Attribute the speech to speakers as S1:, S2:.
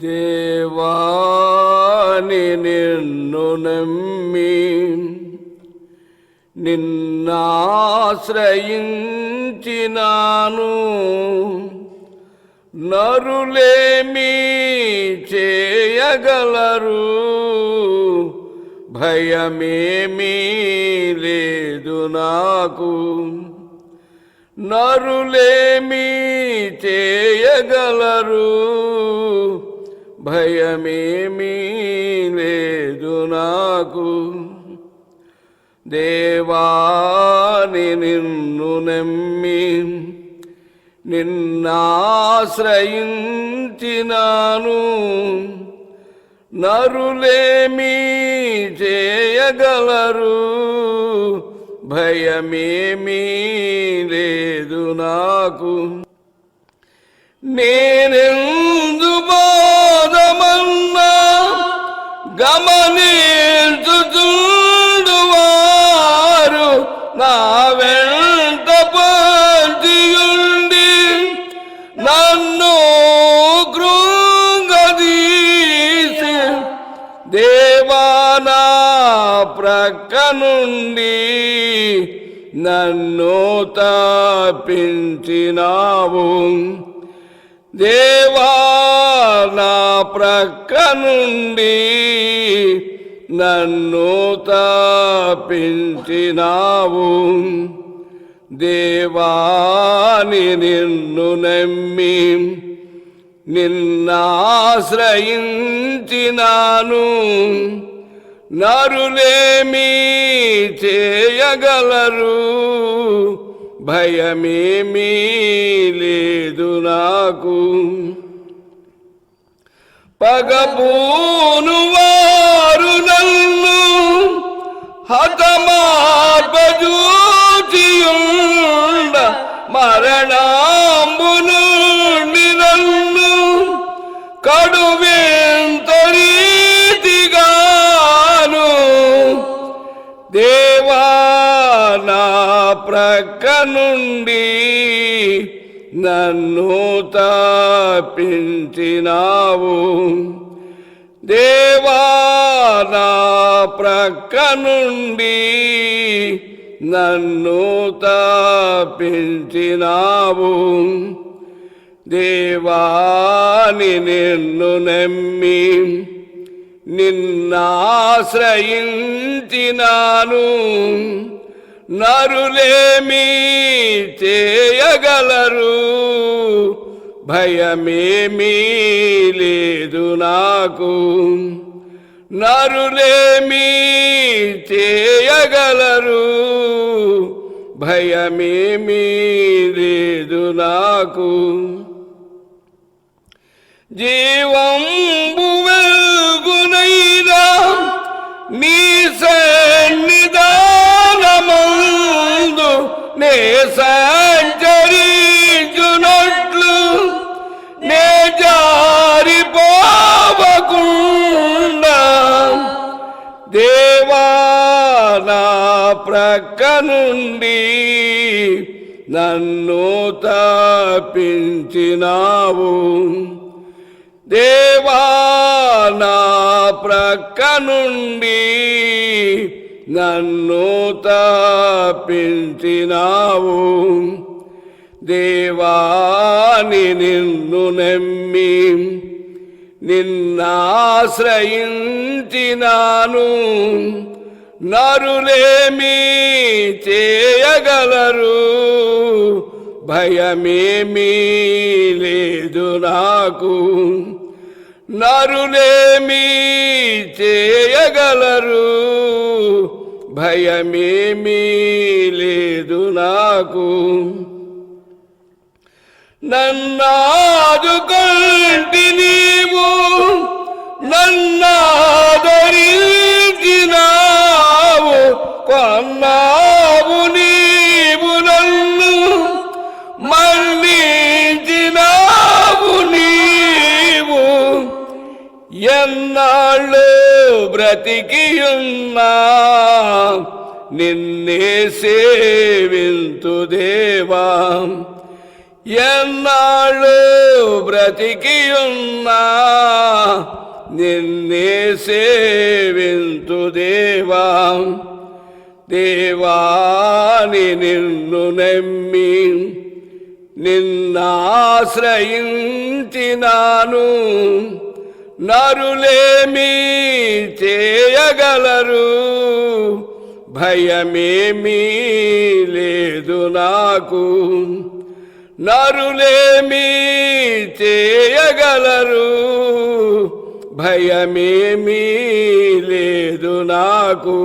S1: దేవాని నిన్ను నమ్మి నిన్నాశ్రయించినాను. నరులేమి చేయగలరు, భయమేమీ లేదు నాకు. నరులేమి చేయగలరు, భయమేమీ లేదు నాకు. దేవాని నిన్ను నమ్మి నిన్నాశ్రయించినాను. నరులేమి చేయగలరు, భయమేమీ లేదు నాకు. నేనెందు బాధమన్నా గమనించుచుండువారు నా వెంట పంచియుండి నన్ను కృంగదీసి దేవా నా ప్రక్క నుండి నన్ను తప్పించినావు. దేవా నా ప్రక్క నుండి నన్ను తప్పించినావు. దేవాని నిన్ను నమ్మి నిన్నాశ్రయించినాను. నరులేమి చేయగలరు, భయమేమీ లేదు నాకు. పగబూను వారు నన్ను హతమార్పజూచియుండ మరణంబు నుండి నన్ను కడువింత రీతిగాను. దేవా నా ప్రక్క నుండి నన్ను తప్పించినావు. దేవా నా ప్రక్క నుండి నన్ను తప్పించినావు. దేవాని నిన్ను నమ్మి నిన్నాశ్రయించినాను. నరులేమి చేయగలరు, భయమేమీ లేదు నాకు. నరులేమి చేయగలరు, భయమేమీ లేదు నాకు. జీవంబు వెలుగునైనా నీ సన్నిధానమందు నే సంచరించునట్లు నే జారిపోవకుండా దేవా నా ప్రక్క నుండి నన్ను తప్పించినావు. దేవా నా ప్రక్క నుండి నన్ను తప్పించినావు. దేవాని నిన్ను నమ్మి నిన్నాశ్రయించినాను. నరులేమి చేయగలరు, భయమేమీ లేదు నాకు. నరులేమి చేయగలరు, భయమేమీ లేదు నాకు. నన్నాదుకొంటి నీవు నన్నాదరించినావు. కొన్నావు నీవు నన్ను మన్నించినావు నీవు. ఎన్నాళ్ళు బ్రతికియున్నా నిన్నే సేవింతు దేవా. ఎన్నాళ్ళు బ్రతికి ఉన్నా నిన్నే సేవింతు దేవా. దేవాని నిన్ను నమ్మి నిన్నాశ్రయించినాను. నరులేమీ చేయగలరు, భయమేమీ లేదు నాకు. నరులేమీ చేయగలరు, భయమేమీ లేదు నాకు.